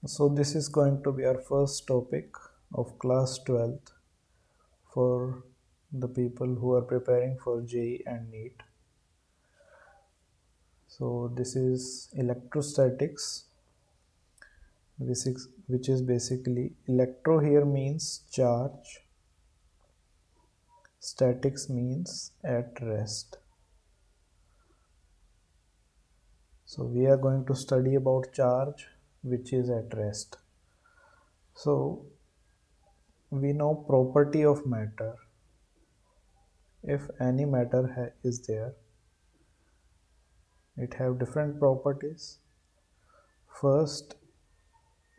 So this is going to be our first topic of class 12th for the people who are preparing for JEE and NEET. So this is electrostatics, which is basically electro here means charge, statics means at rest. So we are going to study about charge which is at rest. So we know property of matter. If any matter is there, it have different properties. First,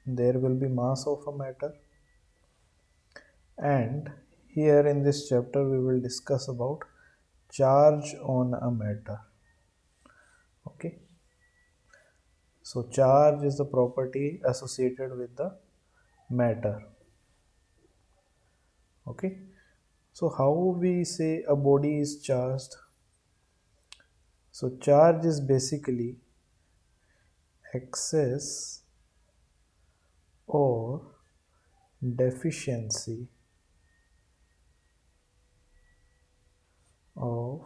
there will be mass of a matter, and here in this chapter we will discuss about charge on a matter. Okay, so charge is the property associated with the matter. Okay, so how we say a body is charged? So charge is basically excess or deficiency of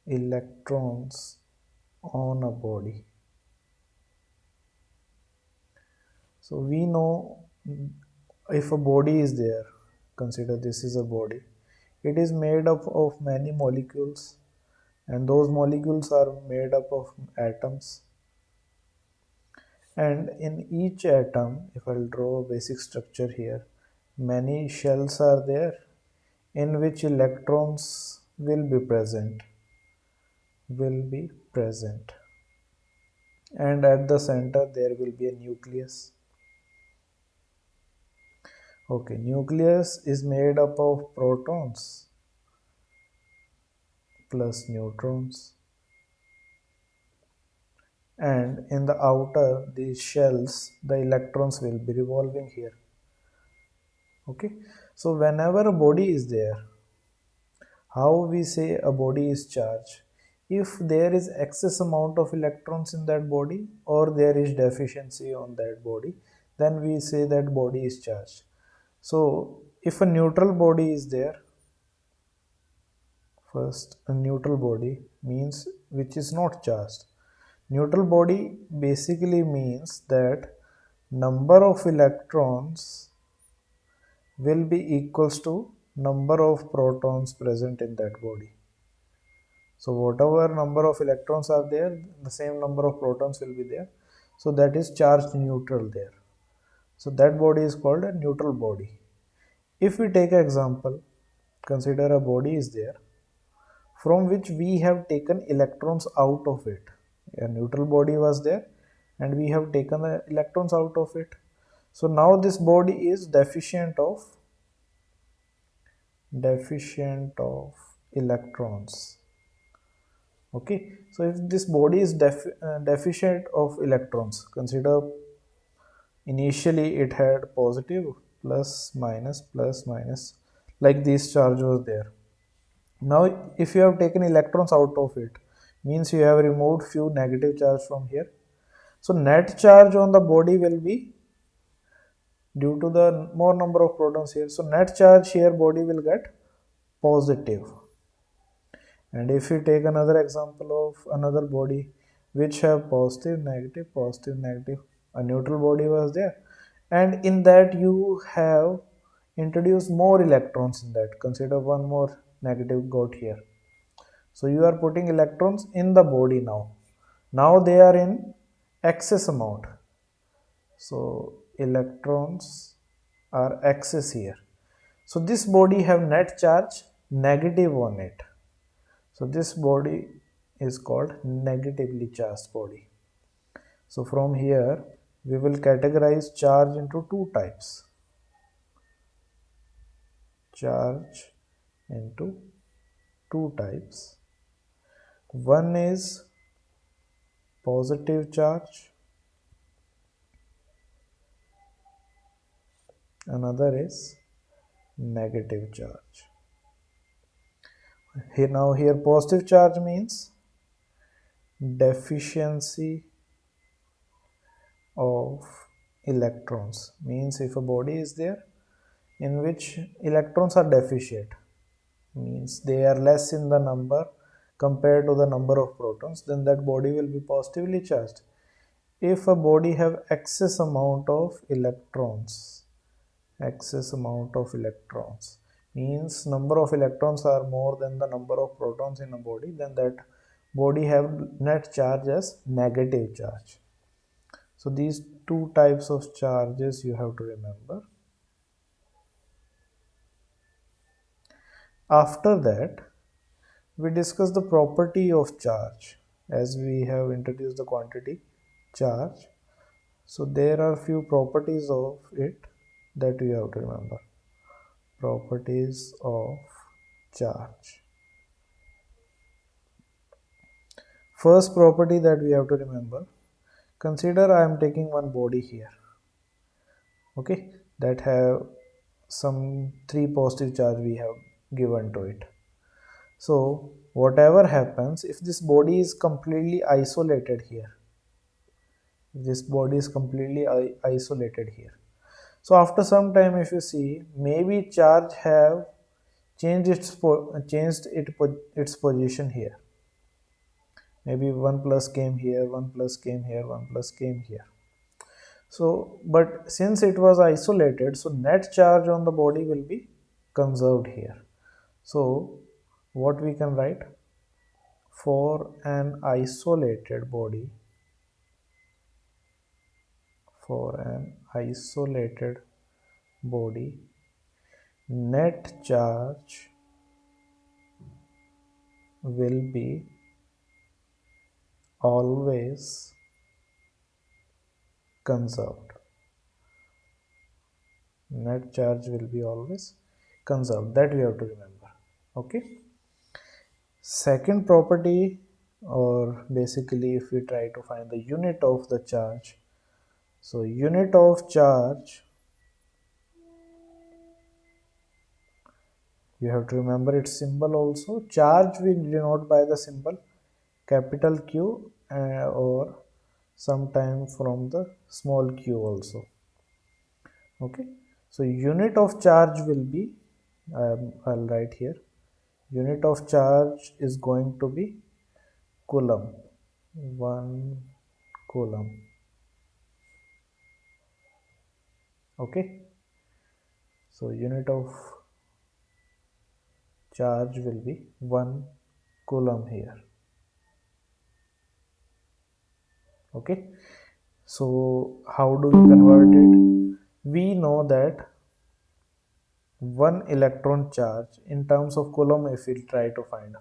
electrons on a body. So we know if a body is there, consider this is a body, it is made up of many molecules, and those molecules are made up of atoms. And in each atom, if I'll draw a basic structure here, many shells are there in which electrons will be present, and at the center there will be a nucleus. Okay, nucleus is made up of protons plus neutrons, and in the outer these shells the electrons will be revolving here. Okay, so whenever a body is there, how we say a body is charged? If there is excess amount of electrons in that body or there is deficiency on that body, then we say that body is charged. So if a neutral body is there, first a neutral body means which is not charged. Neutral body basically means that number of electrons will be equals to number of protons present in that body. So whatever number of electrons are there, the same number of protons will be there. So that is charged neutral there. So that body is called a neutral body. If we take an example, consider a body is there from which we have taken electrons out of it. A neutral body was there and we have taken the electrons out of it. So now this body is deficient of electrons. Okay, so if this body is deficient of electrons, consider initially it had positive plus minus, like this charge was there. Now if you have taken electrons out of it, means you have removed few negative charge from here. So net charge on the body will be due to the more number of protons here. So net charge here body will get positive. And if you take another example of another body which have positive negative, a neutral body was there, and in that you have introduced more electrons in that. Consider one more negative got here. So you are putting electrons in the body now. Now they are in excess amount. So electrons are excess here. So this body have net charge negative on it. So this body is called negatively charged body. So from here we will categorize charge into two types. Charge into two types. One is positive charge, another is negative charge. Here positive charge means deficiency of electrons. Means if a body is there in which electrons are deficient, means they are less in the number compared to the number of protons, then that body will be positively charged. If a body have excess amount of electrons, means number of electrons are more than the number of protons in a body, then that body have net charge as negative charge. So these two types of charges you have to remember. After that, we discuss the property of charge, as we have introduced the quantity charge. So there are few properties of it that you have to remember. Properties of charge. First property that we have to remember, consider I am taking one body here, okay, that have some 3 positive charge we have given to it. So whatever happens, if this body is completely isolated here, this body is completely isolated here, so after some time if you see, maybe charge have changed its position here. Maybe 1 plus came here, 1 plus came here, 1 plus came here. So but since it was isolated, so net charge on the body will be conserved here. So what we can write, for an isolated body, net charge will be always conserved. Net charge will be always conserved. That we have to remember. Okay. Second property, or basically if we try to find the unit of the charge, so unit of charge, you have to remember its symbol also. Charge we denote by the symbol capital Q or sometime from the small q also. Okay, so unit of charge will be, I'll write here, unit of charge is going to be Coulomb, 1 Coulomb. Okay, so unit of charge will be 1 Coulomb here. Okay, so how do we convert it? We know that 1 electron charge in terms of Coulomb, if we try to find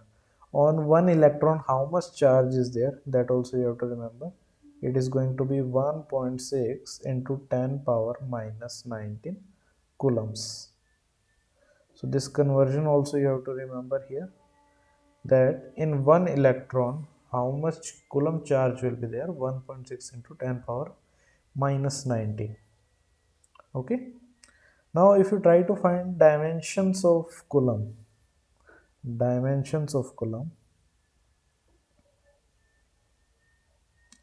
on 1 electron how much charge is there, that also you have to remember. It is going to be 1.6 into 10 power minus 19 coulombs. So this conversion also you have to remember here, that in 1 electron how much Coulomb charge will be there, 1.6 into 10 power minus 19. Okay, now if you try to find dimensions of Coulomb,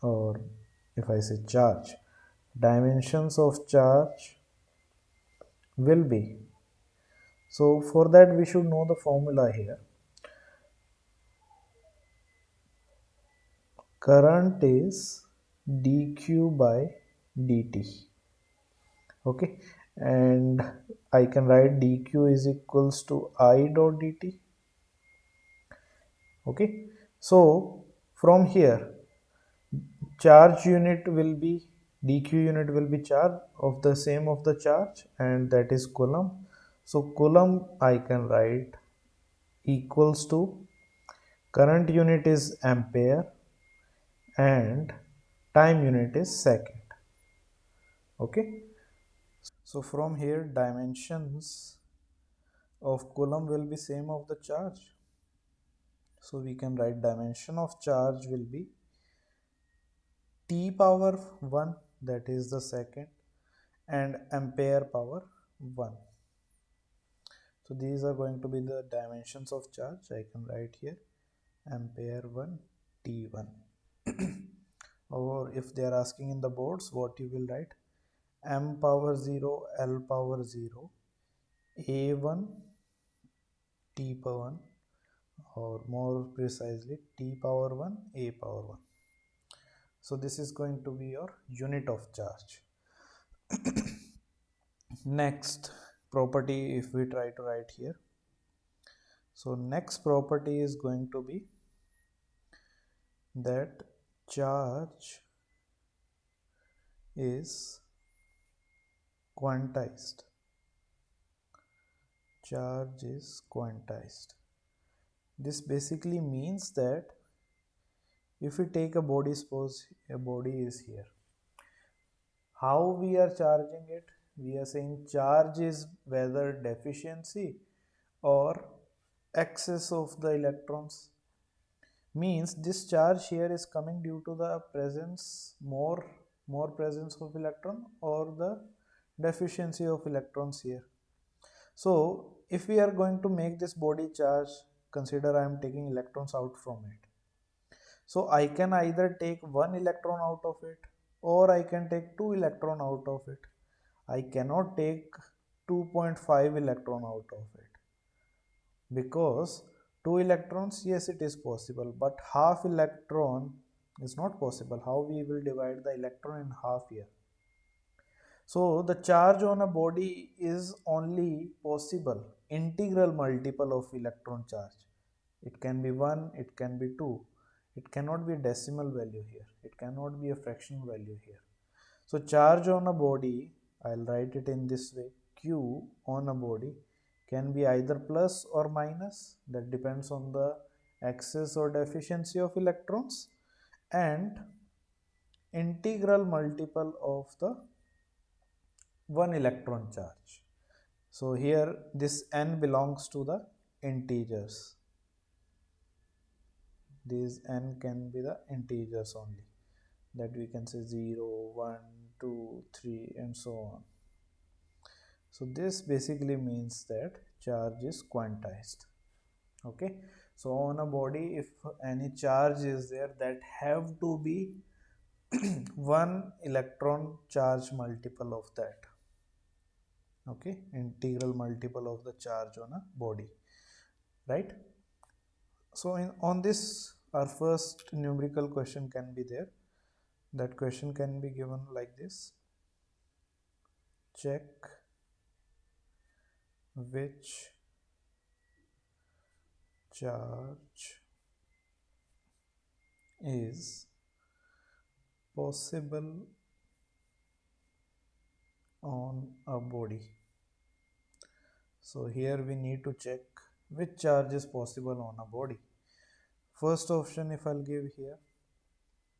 or if I say charge, dimensions of charge will be, so for that we should know the formula here. Current is dq by dt. Okay, and I can write dq is equals to I dot dt. Okay, so from here charge unit will be, dq unit will be charge of the same of the charge, and that is Coulomb. So Coulomb I can write equals to, current unit is ampere and time unit is second. Okay, so from here dimensions of Coulomb will be same of the charge, so we can write dimension of charge will be T power 1, that is the second, and ampere power 1. So these are going to be the dimensions of charge. I can write here ampere 1 T1. Or if they are asking in the boards, what you will write, m power 0, l power 0, a1, t power 1, or more precisely t power 1, a power 1. So this is going to be your unit of charge. Next property, if we try to write here, so next property is going to be that charge is quantized. Charge is quantized. This basically means that if we take a body, suppose a body is here, how we are charging it? We are saying charge is whether deficiency or excess of the electrons. Means this charge here is coming due to the presence, more presence of electron, or the deficiency of electrons here. So if we are going to make this body charge, consider I am taking electrons out from it. So I can either take one electron out of it, or I can take two electron out of it. I cannot take 2.5 electron out of it, because two electrons, yes, it is possible, but half electron is not possible. How we will divide the electron in half here? So the charge on a body is only possible integral multiple of electron charge. It can be 1, it can be 2. It cannot be a decimal value here. It cannot be a fractional value here. So charge on a body, I'll write it in this way. Q on a body can be either plus or minus. That depends on the excess or deficiency of electrons, and integral multiple of the one electron charge. So here this n belongs to the integers. These n can be the integers only, that we can say 0, 1, 2, 3, and so on. So this basically means that charge is quantized. Okay, so on a body, if any charge is there, that have to be one electron charge multiple of that. Okay, integral multiple of the charge on a body, right? So on this, our first numerical question can be there. That question can be given like this: check which charge is possible on a body. So here we need to check which charge is possible on a body. First option, if I'll give here,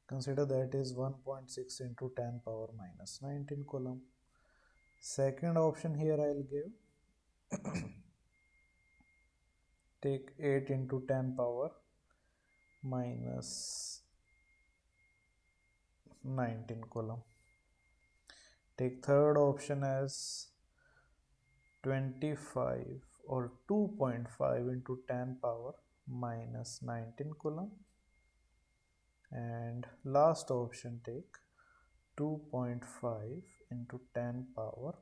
consider that is 1.6 into 10 power minus 19 Coulomb. Second option here I'll give, take 8 into 10 power minus 19 Coulomb. Take third option as 25 or 2.5 into 10 power minus 19 Coulomb. And last option, take 2.5 into 10 power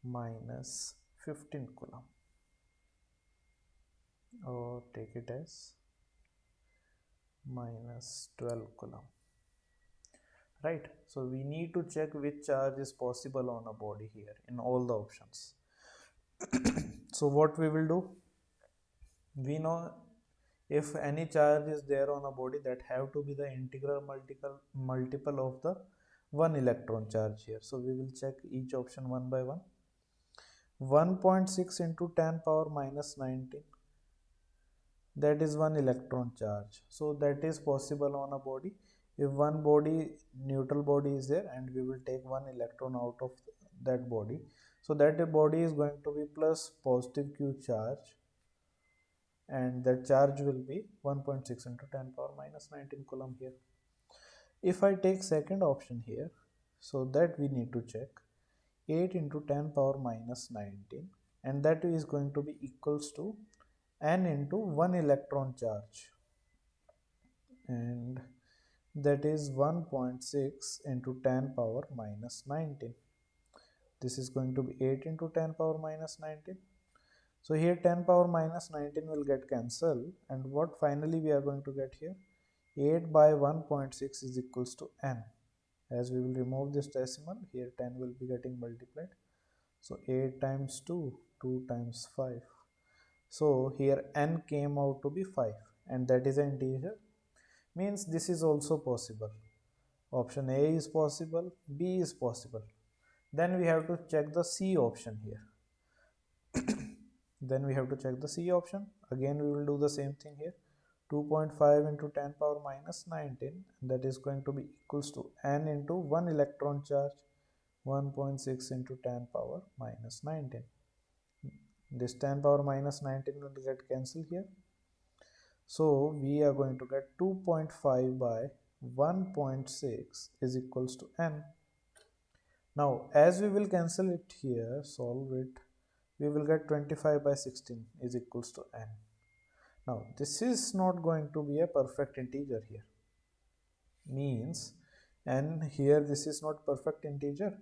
minus 15 Coulomb, or take it as minus 12 Coulomb. Right, so we need to check which charge is possible on a body here in all the options. So what we will do, we know if any charge is there on a body, that have to be the integral multiple of the one electron charge here. So we will check each option one by one. 1.6 into 10 power minus 19, that is one electron charge. So that is possible on a body. If one body, neutral body is there, and we will take one electron out of that body, so that body is going to be plus positive Q charge, and that charge will be 1.6 into 10 power minus 19 Coulomb here. If I take second option here, so that we need to check 8 into 10 power minus 19, and that is going to be equals to n into 1 electron charge, and that is 1.6 into 10 power minus 19. This is going to be 8 into 10 power minus 19. So here 10 power minus 19 will get cancelled, and what finally we are going to get here? 8 by 1.6 is equals to n. As we will remove this decimal, here 10 will be getting multiplied. So 8 times 2, 2 times 5. So here n came out to be 5, and that is an integer. Means this is also possible. Option A is possible, B is possible. Then we have to check the C option here. Then we have to check the C option. Again we will do the same thing here. 2.5 into 10 power minus 19, that is going to be equals to n into 1 electron charge, 1.6 into 10 power minus 19. This 10 power minus 19 will get cancelled here. So we are going to get 2.5 by 1.6 is equals to n. Now as we will cancel it here, solve it, we will get 25 by 16 is equals to n. Now this is not going to be a perfect integer here. Means, and here this is not perfect integer,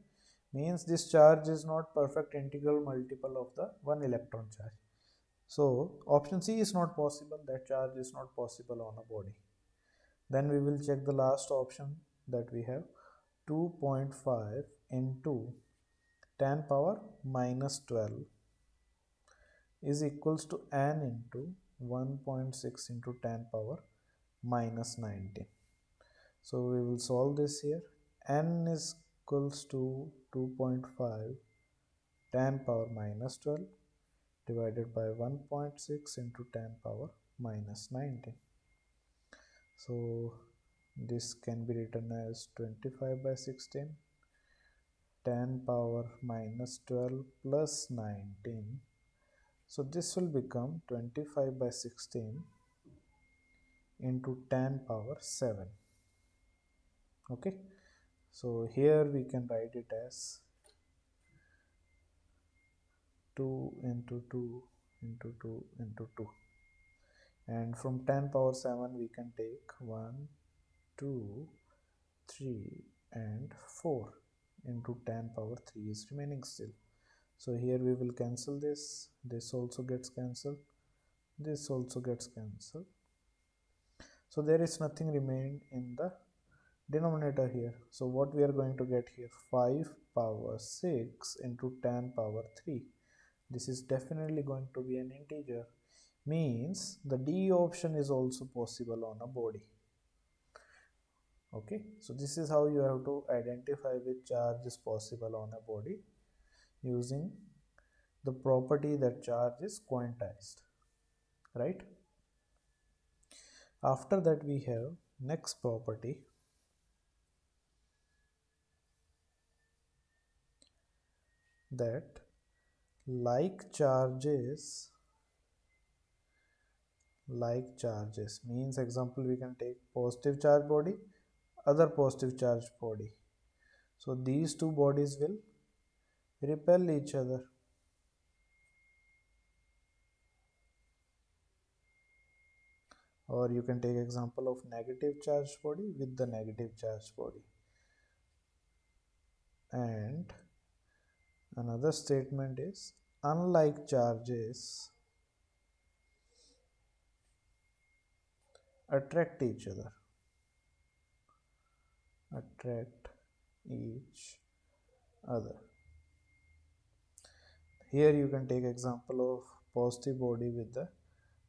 means this charge is not perfect integral multiple of the 1 electron charge. So option C is not possible, that charge is not possible on a body. Then we will check the last option that we have, 2.5 into 10 power minus 12 is equals to n into 1.6 into 10 power minus 19. So we will solve this here. N is equals to 2.5 10 power minus 12 divided by 1.6 into 10 power minus 19. So this can be written as 25 by 16, 10 power minus 12 plus 19. So this will become 25 by 16 into 10 power 7. Okay, so here we can write it as 2 into 2 into 2 into 2, and from 10 power 7 we can take 1, 2, 3 and 4 into 10 power 3 is remaining still. So here we will cancel this, this also gets cancelled, this also gets cancelled. So there is nothing remained in the denominator here. So what we are going to get here, 5 power 6 into 10 power 3. This is definitely going to be an integer. Means the D option is also possible on a body. Okay, so this is how you have to identify which charge is possible on a body using the property that charge is quantized, right? After that we have next property, that like charges means, example, we can take positive charge body, other positive charge body. So these two bodies will repel each other. Or you can take example of negative charge body with the negative charge body. And another statement is, unlike charges attract each other. Attract each other. Here you can take example of positive body with the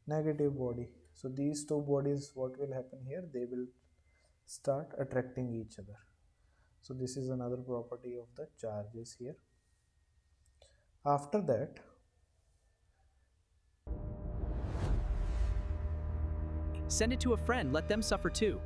negative body. So these two bodies, what will happen here? They will start attracting each other. So this is another property of the charges here. After that, send it to a friend, let them suffer too.